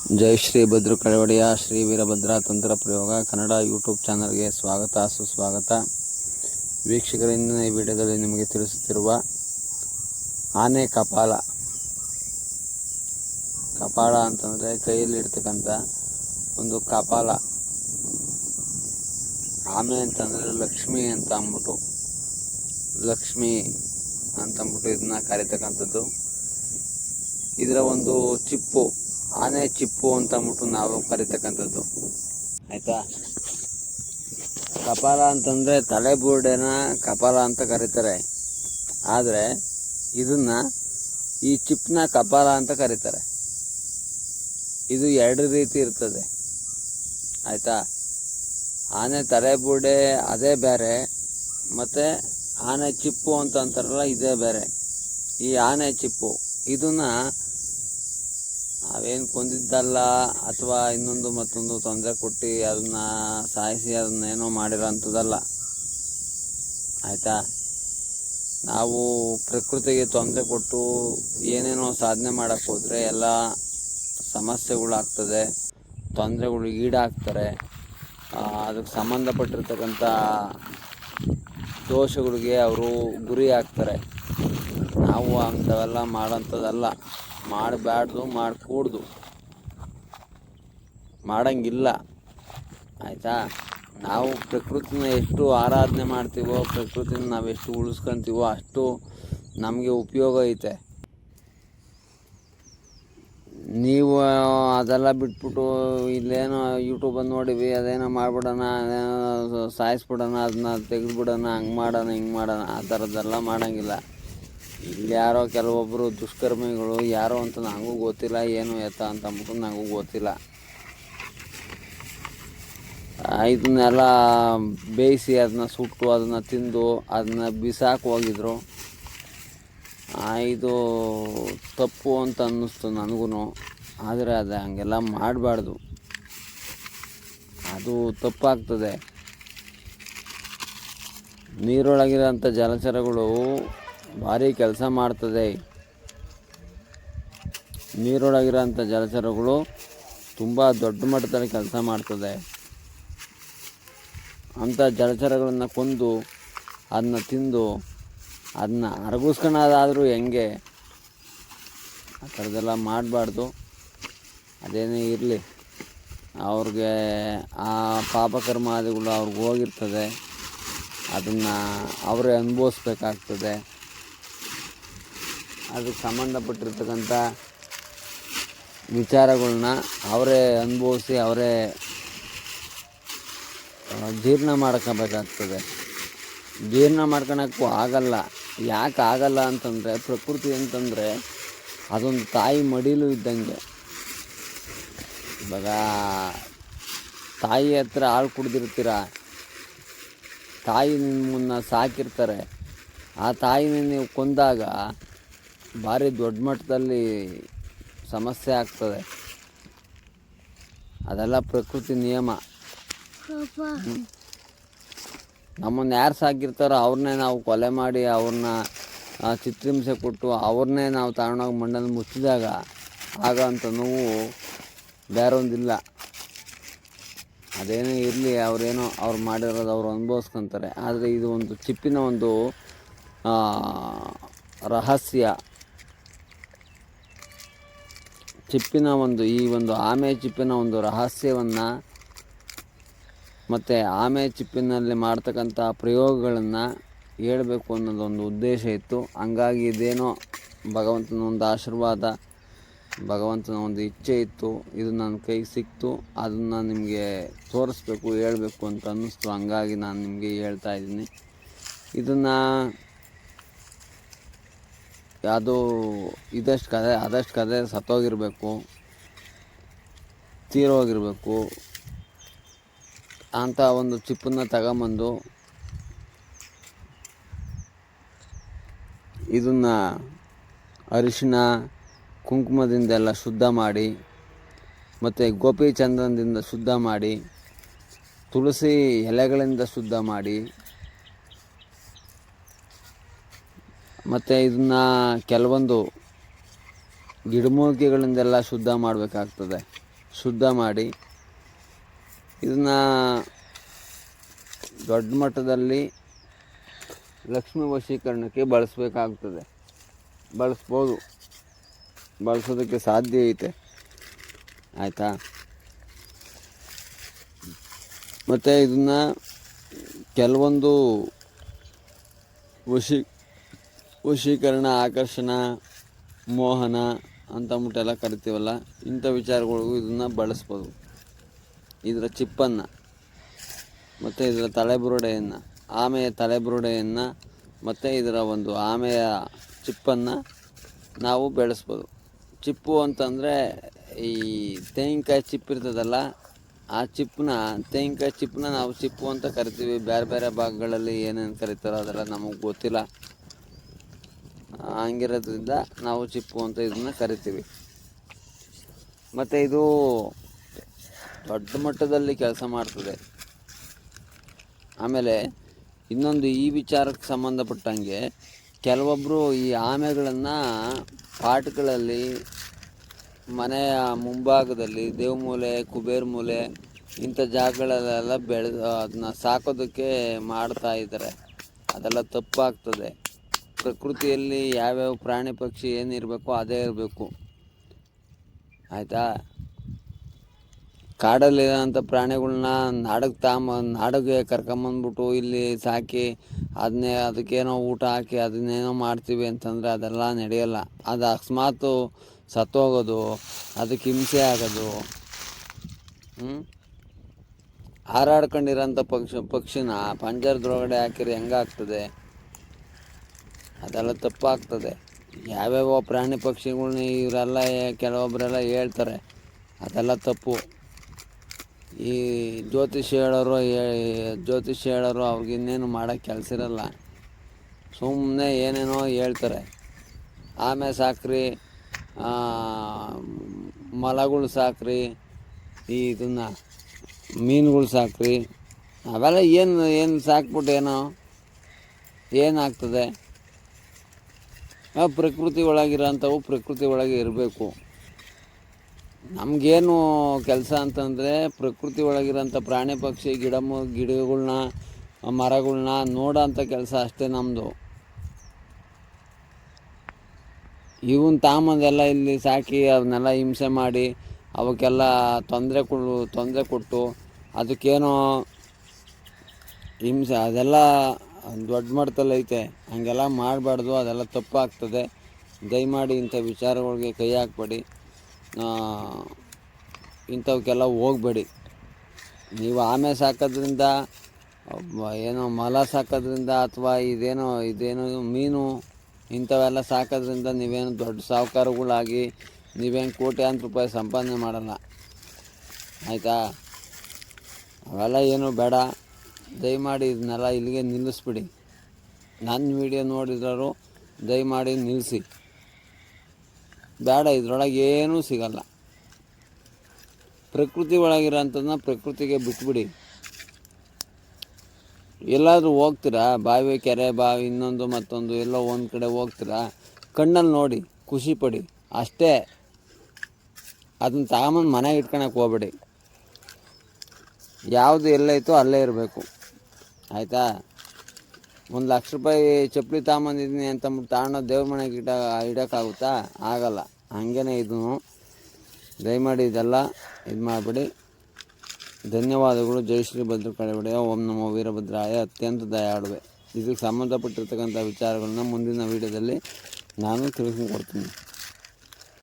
ಜೈ ಶ್ರೀ ಭದ್ರ ಕಳವಡಿಯ ಶ್ರೀ ವೀರಭದ್ರ ತಂತ್ರ ಪ್ರಯೋಗ ಕನ್ನಡ ಯೂಟ್ಯೂಬ್ ಚಾನಲ್ಗೆ ಸ್ವಾಗತ ಸುಸ್ವಾಗತ. ವೀಕ್ಷಕರ, ಇಂದಿನ ಈ ವಿಡಿಯೋದಲ್ಲಿ ನಿಮಗೆ ತಿಳಿಸುತ್ತಿರುವ ಆನೆ ಕಪಾಲ. ಕಪಾಳ ಅಂತಂದರೆ ಕೈಯಲ್ಲಿ ಇಡ್ತಕ್ಕಂಥ ಒಂದು ಕಪಾಲ. ಆಮೆ ಅಂತಂದರೆ ಲಕ್ಷ್ಮಿ ಅಂತ ಅಂದ್ಬಿಟ್ಟು ಇದನ್ನ ಕರೀತಕ್ಕಂಥದ್ದು. ಇದರ ಒಂದು ಚಿಪ್ಪು, ಆನೆ ಚಿಪ್ಪು ಅಂತ ಅಂದ್ಬಿಟ್ಟು ನಾವು ಕರಿತಕ್ಕಂಥದ್ದು. ಆಯಿತಾ. ಕಪಾಲ ಅಂತಂದರೆ ತಲೆಬುರುಡೆನ ಕಪಾಲ ಅಂತ ಕರೀತಾರೆ. ಆದರೆ ಇದನ್ನು ಈ ಚಿಪ್ಪನ್ನ ಕಪಾಲ ಅಂತ ಕರೀತಾರೆ. ಇದು ಎರಡು ರೀತಿ ಇರ್ತದೆ. ಆಯಿತಾ. ಆನೆ ತಲೆಬುರುಡೆ ಅದೇ ಬೇರೆ, ಮತ್ತು ಆನೆ ಚಿಪ್ಪು ಅಂತ ಅಂತಾರಲ್ಲ ಇದೇ ಬೇರೆ. ಈ ಆನೆ ಚಿಪ್ಪು ಇದನ್ನು ನಾವೇನು ಕೊಂದಿದ್ದಲ್ಲ ಅಥವಾ ಇನ್ನೊಂದು ಮತ್ತೊಂದು ತೊಂದರೆ ಕೊಟ್ಟು ಅದನ್ನು ಸಾಯಿಸಿ ಅದನ್ನೇನೋ ಮಾಡಿರೋ ಅಂಥದ್ದಲ್ಲ. ಆಯಿತಾ. ನಾವು ಪ್ರಕೃತಿಗೆ ತೊಂದರೆ ಕೊಟ್ಟು ಏನೇನೋ ಸಾಧನೆ ಮಾಡೋಕ್ಕೆ ಹೋದರೆ ಎಲ್ಲ ಸಮಸ್ಯೆಗಳಾಗ್ತದೆ, ತೊಂದರೆಗಳು ಈಡಾಗ್ತಾರೆ. ಅದಕ್ಕೆ ಸಂಬಂಧಪಟ್ಟಿರ್ತಕ್ಕಂಥ ದೋಷಗಳಿಗೆ ಅವರು ಗುರಿ ಆಗ್ತಾರೆ. ನಾವು ಅಂಥವೆಲ್ಲ ಮಾಡೋಂಥದ್ದಲ್ಲ, ಮಾಡಬಾರ್ದು, ಮಾಡಕೂಡ್ದು, ಮಾಡೋಂಗಿಲ್ಲ. ಆಯಿತಾ. ನಾವು ಪ್ರಕೃತಿನ ಎಷ್ಟು ಆರಾಧನೆ ಮಾಡ್ತೀವೋ, ಪ್ರಕೃತಿನ ನಾವೆಷ್ಟು ಉಳಿಸ್ಕೊತೀವೋ ಅಷ್ಟು ನಮಗೆ ಉಪಯೋಗ ಐತೆ. ನೀವು ಅದೆಲ್ಲ ಬಿಟ್ಬಿಟ್ಟು ಇಲ್ಲೇನೋ ಯೂಟ್ಯೂಬಲ್ಲಿ ನೋಡಿವಿ, ಅದೇನೋ ಮಾಡಿಬಿಡೋಣ, ಅದೇನೋ ಸಾಯಿಸ್ಬಿಡೋಣ, ಅದನ್ನ ತೆಗೆದುಬಿಡೋಣ, ಹಂಗೆ ಮಾಡೋಣ ಹಿಂಗೆ ಮಾಡೋಣ, ಆ ಥರದ್ದೆಲ್ಲ ಮಾಡೋಂಗಿಲ್ಲ. ಇಲ್ಲಿ ಯಾರೋ ಕೆಲವೊಬ್ಬರು ದುಷ್ಕರ್ಮಿಗಳು ಯಾರೋ ಅಂತ ನನಗೂ ಗೊತ್ತಿಲ್ಲ, ಏನು ಎತ್ತ ಅಂತ ಅಂದ್ಬಿಟ್ಟು ನನಗೂ ಗೊತ್ತಿಲ್ಲ. ಇದನ್ನೆಲ್ಲ ಬೇಯಿಸಿ ಅದನ್ನ ಸುಟ್ಟು ಅದನ್ನು ತಿಂದು ಅದನ್ನ ಬಿಸಾಕಿ ಹೋಗಿದ್ರು. ಇದು ತಪ್ಪು ಅಂತ ಅನ್ನಿಸ್ತು ನನಗೂ. ಆದರೆ ಅದು ಹಂಗೆಲ್ಲ ಮಾಡಬಾರ್ದು, ಅದು ತಪ್ಪಾಗ್ತದೆ. ನೀರೊಳಗಿರೋಂಥ ಜಲಚರಗಳು ಭಾರಿ ಕೆಲಸ ಮಾಡ್ತದೆ. ನೀರೊಳಗಿರೋಂಥ ಜಲಚರಗಳು ತುಂಬ ದೊಡ್ಡ ಮಟ್ಟದಲ್ಲಿ ಕೆಲಸ ಮಾಡ್ತದೆ. ಅಂಥ ಜಲಚರಗಳನ್ನು ಕೊಂದು ಅದನ್ನ ತಿಂದು ಅದನ್ನ ಅರಗಿಸ್ಕೊಳ್ಳೋದಾದರೂ ಹೆಂಗೆ? ಆ ಥರದ್ದೆಲ್ಲ ಮಾಡಬಾರ್ದು. ಅದೇನೇ ಇರಲಿ, ಅವ್ರಿಗೆ ಆ ಪಾಪಕರ್ಮಾದಿಗಳು ಅವ್ರಿಗೆ ಹೋಗಿರ್ತದೆ, ಅದನ್ನು ಅವರೇ ಅನುಭವಿಸ್ಬೇಕಾಗ್ತದೆ. ಅದಕ್ಕೆ ಸಂಬಂಧಪಟ್ಟಿರ್ತಕ್ಕಂಥ ವಿಚಾರಗಳನ್ನ ಅವರೇ ಅನುಭವಿಸಿ ಅವರೇ ಜೀರ್ಣ ಮಾಡ್ಕೋಬೇಕಾಗ್ತದೆ. ಜೀರ್ಣ ಮಾಡ್ಕೊಳಕ್ಕೂ ಆಗಲ್ಲ. ಯಾಕೆ ಆಗಲ್ಲ ಅಂತಂದರೆ, ಪ್ರಕೃತಿ ಅಂತಂದರೆ ಅದೊಂದು ತಾಯಿ ಮಡಿಲು ಇದ್ದಂಗೆ. ಇವಾಗ ತಾಯಿ ಹತ್ರ ಹಾಲು ಕುಡ್ದಿರ್ತೀರ, ತಾಯಿ ನಿಮ್ಮನ್ನು ಸಾಕಿರ್ತಾರೆ. ಆ ತಾಯಿನ ನೀವು ಕೊಂದಾಗ ಭಾರಿ ದೊಡ್ಡ ಮಟ್ಟದಲ್ಲಿ ಸಮಸ್ಯೆ ಆಗ್ತದೆ. ಅದೆಲ್ಲ ಪ್ರಕೃತಿ ನಿಯಮ. ನಮ್ಮನ್ನು ಯಾರು ಸಾಕಿರ್ತಾರೋ ಅವ್ರನ್ನೇ ನಾವು ಕೊಲೆ ಮಾಡಿ, ಅವ್ರನ್ನ ಚಿತ್ರಹಿಂಸೆ ಕೊಟ್ಟು ಅವ್ರನ್ನೇ ನಾವು ತಗೊಂಡೋಗಿ ಮಣ್ಣಲ್ಲಿ ಮುಚ್ಚಿದಾಗ ಆಗೋಂಥ ನೋವು ಬೇರೊಂದಿಲ್ಲ. ಅದೇನೇ ಇರಲಿ, ಅವ್ರು ಮಾಡಿರೋದು ಅವ್ರು ಅನುಭವಿಸ್ಕೊತಾರೆ. ಆದರೆ ಇದು ಒಂದು ಚಿಪ್ಪಿನ ಒಂದು ರಹಸ್ಯ. ಚಿಪ್ಪಿನ ಒಂದು ಈ ಒಂದು ಆಮೆ ಚಿಪ್ಪಿನ ಒಂದು ರಹಸ್ಯವನ್ನು ಮತ್ತು ಆಮೆ ಚಿಪ್ಪಿನಲ್ಲಿ ಮಾಡ್ತಕ್ಕಂಥ ಪ್ರಯೋಗಗಳನ್ನು ಹೇಳಬೇಕು ಅನ್ನೋದೊಂದು ಉದ್ದೇಶ ಇತ್ತು. ಹಂಗಾಗಿ ಇದೇನೋ ಭಗವಂತನ ಒಂದು ಆಶೀರ್ವಾದ, ಭಗವಂತನ ಒಂದು ಇಚ್ಛೆ ಇತ್ತು. ಇದು ನನ್ನ ಕೈಗೆ ಸಿಕ್ತು, ಅದನ್ನು ನಿಮಗೆ ತೋರಿಸ್ಬೇಕು, ಹೇಳಬೇಕು ಅಂತ ಅನ್ನಿಸ್ತು. ಹಂಗಾಗಿ ನಾನು ನಿಮಗೆ ಹೇಳ್ತಾಯಿದ್ದೀನಿ. ಇದನ್ನು ಅದು ಇದಷ್ಟು ಕದೆ ಅದಷ್ಟು ಕದೆ ಸತ್ತೋಗಿರಬೇಕು, ತೀರೋಗಿರಬೇಕು ಅಂತ ಒಂದು ಚಿಪ್ಪನ್ನು ತಗೊಂಬಂದು ಇದನ್ನು ಅರಿಶಿಣ ಕುಂಕುಮದಿಂದೆಲ್ಲ ಶುದ್ಧ ಮಾಡಿ, ಮತ್ತು ಗೋಪಿ ಚಂದನದಿಂದ ಶುದ್ಧ ಮಾಡಿ, ತುಳಸಿ ಎಲೆಗಳಿಂದ ಶುದ್ಧ ಮಾಡಿ, ಮತ್ತು ಇದನ್ನು ಕೆಲವೊಂದು ಗಿಡಮೂಲಿಕೆಗಳಿಂದೆಲ್ಲ ಶುದ್ಧ ಮಾಡಬೇಕಾಗ್ತದೆ. ಶುದ್ಧ ಮಾಡಿ ಇದನ್ನು ದೊಡ್ಡ ಮಟ್ಟದಲ್ಲಿ ಲಕ್ಷ್ಮೀ ವಶೀಕರಣಕ್ಕೆ ಬಳಸಬೇಕಾಗ್ತದೆ. ಬಳಸೋದಕ್ಕೆ ಸಾಧ್ಯ ಐತೆ, ಆಯಿತಾ. ಮತ್ತು ಇದನ್ನು ಕೆಲವೊಂದು ವಶೀಕರಣ, ಆಕರ್ಷಣ, ಮೋಹನ ಅಂತಂದ್ಬಿಟ್ಟೆಲ್ಲ ಕರಿತೀವಲ್ಲ, ಇಂಥ ವಿಚಾರಗಳಿಗೂ ಇದನ್ನು ಬಳಸ್ಬೋದು. ಇದರ ಚಿಪ್ಪನ್ನು ಮತ್ತು ಇದರ ತಲೆಬುರುಡೆಯನ್ನು, ಆಮೆಯ ತಲೆಬುರುಡೆಯನ್ನು ಮತ್ತು ಇದರ ಒಂದು ಆಮೆಯ ಚಿಪ್ಪನ್ನು ನಾವು ಬೆಳೆಸ್ಬೋದು. ಚಿಪ್ಪು ಅಂತಂದರೆ ಈ ತೆಂಗಿನಕಾಯಿ ಚಿಪ್ಪು ಇರ್ತದಲ್ಲ, ಆ ತೆಂಗಿನಕಾಯಿ ಚಿಪ್ಪನ್ನ ನಾವು ಚಿಪ್ಪು ಅಂತ ಕರಿತೀವಿ. ಬೇರೆ ಬೇರೆ ಭಾಗಗಳಲ್ಲಿ ಏನೇನು ಕರಿತಾರೋ ಅದೆಲ್ಲ ನಮಗೆ ಗೊತ್ತಿಲ್ಲ. ಹಂಗಿರೋದ್ರಿಂದ ನಾವು ಚಿಪ್ಪು ಅಂತ ಇದನ್ನು ಕರಿತೀವಿ. ಮತ್ತು ಇದು ದೊಡ್ಡ ಮಟ್ಟದಲ್ಲಿ ಕೆಲಸ ಮಾಡ್ತದೆ. ಆಮೇಲೆ ಇನ್ನೊಂದು ಈ ವಿಚಾರಕ್ಕೆ ಸಂಬಂಧಪಟ್ಟಂಗೆ ಕೆಲವೊಬ್ಬರು ಈ ಆಮೆಗಳನ್ನು ಪಾಟ್ಗಳಲ್ಲಿ, ಮನೆಯ ಮುಂಭಾಗದಲ್ಲಿ, ದೇವಮೂಲೆ, ಕುಬೇರ ಮೂಲೆ ಇಂಥ ಜಾಗಗಳಲ್ಲೆಲ್ಲ ಅದನ್ನ ಸಾಕೋದಕ್ಕೆ ಮಾಡ್ತಾ ಇದ್ದಾರೆ. ಅದೆಲ್ಲ ತಪ್ಪಾಗ್ತದೆ. ಪ್ರಕೃತಿಯಲ್ಲಿ ಯಾವ್ಯಾವ ಪ್ರಾಣಿ ಪಕ್ಷಿ ಏನಿರಬೇಕೋ ಅದೇ ಇರಬೇಕು, ಆಯಿತಾ. ಕಾಡಲ್ಲಿರೋಂಥ ಪ್ರಾಣಿಗಳ್ನ ನಾಡಿಗೆ ಕರ್ಕೊಂಬಂದ್ಬಿಟ್ಟು ಇಲ್ಲಿ ಸಾಕಿ ಅದಕ್ಕೇನೋ ಊಟ ಹಾಕಿ ಅದನ್ನೇನೋ ಮಾಡ್ತೀವಿ ಅಂತಂದರೆ ಅದೆಲ್ಲ ನಡೆಯಲ್ಲ. ಅದು ಅಕಸ್ಮಾತ್ ಸತ್ತೋಗೋದು, ಅದಕ್ಕೆ ಹಿಂಸೆ ಆಗೋದು, ಹಾರಾಡ್ಕೊಂಡಿರೋಂಥ ಪಕ್ಷಿನ ಪಂಜರದೊಳಗಡೆ ಹಾಕಿದ್ರೆ ಹೆಂಗಾಗ್ತದೆ? ಅದೆಲ್ಲ ತಪ್ಪಾಗ್ತದೆ. ಯಾವ್ಯಾವ ಪ್ರಾಣಿ ಪಕ್ಷಿಗಳ್ನ ಇವರೆಲ್ಲ ಕೆಲವೊಬ್ಬರೆಲ್ಲ ಹೇಳ್ತಾರೆ, ಅದೆಲ್ಲ ತಪ್ಪು. ಈ ಜ್ಯೋತಿಷ್ಯ ಹೇಳೋರು ಅವ್ರಿಗೆ ಇನ್ನೇನು ಮಾಡೋಕ್ಕೆ ಕೆಲಸ ಇರಲ್ಲ, ಸುಮ್ಮನೆ ಏನೇನೋ ಹೇಳ್ತಾರೆ. ಆಮೆ ಸಾಕ್ರಿ, ಮೊಲಗಳು ಸಾಕ್ರಿ, ಇದನ್ನು ಮೀನುಗಳು ಸಾಕ್ರಿ, ಅವೆಲ್ಲ ಏನು ಸಾಕ್ಬಿಟ್ಟು ಏನಾಗ್ತದೆ? ಪ್ರಕೃತಿ ಒಳಗಿರೋಂಥವು ಪ್ರಕೃತಿ ಒಳಗೆ ಇರಬೇಕು. ನಮಗೇನು ಕೆಲಸ ಅಂತಂದರೆ ಪ್ರಕೃತಿ ಒಳಗಿರೋಂಥ ಪ್ರಾಣಿ ಪಕ್ಷಿ ಗಿಡಗಳ್ನ ಮರಗಳ್ನ ನೋಡೋಂಥ ಕೆಲಸ ಅಷ್ಟೇ ನಮ್ಮದು. ಇವನ್ ತಾಮಂದೆಲ್ಲ ಇಲ್ಲಿ ಸಾಕಿ ಅವನ್ನೆಲ್ಲ ಹಿಂಸೆ ಮಾಡಿ ಅವಕ್ಕೆಲ್ಲ ತೊಂದರೆ ಕೊಟ್ಟು ಅದಕ್ಕೇನೋ ಹಿಂಸೆ, ಅದೆಲ್ಲ ದೊಡ್ಡ ಮಟ್ಟದಲ್ಲಿ ಐತೆ. ಹಂಗೆಲ್ಲ ಮಾಡಬಾರ್ದು, ಅದೆಲ್ಲ ತಪ್ಪಾಗ್ತದೆ. ದಯಮಾಡಿ ಇಂಥ ವಿಚಾರಗಳಿಗೆ ಕೈ ಹಾಕಬೇಡಿ, ಇಂಥವಕ್ಕೆಲ್ಲ ಹೋಗಬೇಡಿ. ನೀವು ಆಮೆ ಸಾಕೋದ್ರಿಂದ, ಏನೋ ಮೊಲ ಸಾಕೋದ್ರಿಂದ, ಅಥವಾ ಇದೇನೋ ಮೀನು ಇಂಥವೆಲ್ಲ ಸಾಕೋದ್ರಿಂದ ನೀವೇನು ದೊಡ್ಡ ಸಾಹುಕಾರಗಳಾಗಿ ನೀವೇನು ಕೋಟ್ಯಾಂತರ ರೂಪಾಯಿ ಸಂಪಾದನೆ ಮಾಡಲ್ಲ, ಆಯಿತಾ. ಅವೆಲ್ಲ ಏನೂ ಬೇಡ. ದಯಮಾಡಿ ಇದನ್ನೆಲ್ಲ ಇಲ್ಲಿಗೆ ನಿಲ್ಲಿಸ್ಬಿಡಿ. ನನ್ನ ವಿಡಿಯೋ ನೋಡಿದ್ರು ದಯಮಾಡಿ ನಿಲ್ಲಿಸಿ. ಬೇಡ, ಇದ್ರೊಳಗೆ ಏನೂ ಸಿಗಲ್ಲ. ಪ್ರಕೃತಿ ಒಳಗಿರೋಂಥದ್ದನ್ನ ಪ್ರಕೃತಿಗೆ ಬಿಟ್ಬಿಡಿ. ಎಲ್ಲಾದರೂ ಹೋಗ್ತೀರಾ, ಕೆರೆ ಬಾವಿ ಇನ್ನೊಂದು ಮತ್ತೊಂದು ಎಲ್ಲೋ ಒಂದು ಕಡೆ ಹೋಗ್ತೀರಾ, ಕಣ್ಣಲ್ಲಿ ನೋಡಿ ಖುಷಿ ಪಡಿ ಅಷ್ಟೇ. ಅದನ್ನ ತಗೊಂಬಂದು ಮನೆಗೆ ಇಟ್ಕೊಳಕ್ಕೆ ಹೋಗ್ಬೇಡಿ. ಯಾವುದು ಎಲ್ಲೈತೋ ಅಲ್ಲೇ ಇರಬೇಕು, ಆಯಿತಾ. 1,00,000 ರೂಪಾಯಿ ಚಪ್ಪಲಿ ತಗೊಂಬಂದಿದ್ದೀನಿ ಅಂತಂದ್ಬಿಟ್ಟು ತಗೊಂಡು ದೇವ್ರ ಮನೆಗೆ ಇಡೋಕ್ಕಾಗುತ್ತಾ? ಆಗಲ್ಲ. ಹಾಗೇ ಇದನ್ನು ದಯಮಾಡಿ ಇದೆಲ್ಲ ಇದು ಮಾಡಿಬಿಡಿ. ಧನ್ಯವಾದಗಳು. ಜೈ ಶ್ರೀ ಭದ್ರಕಾಳಿ. ಓಂ ನಮೋ ವೀರಭದ್ರಾಯ. ಅತ್ಯಂತ ದಯಾಳುವೆ. ಇದಕ್ಕೆ ಸಂಬಂಧಪಟ್ಟಿರ್ತಕ್ಕಂಥ ವಿಚಾರಗಳನ್ನ ಮುಂದಿನ ವೀಡಿಯೋದಲ್ಲಿ ನಾನು ತಿಳಿಸ್ಕೊಡ್ತೀನಿ.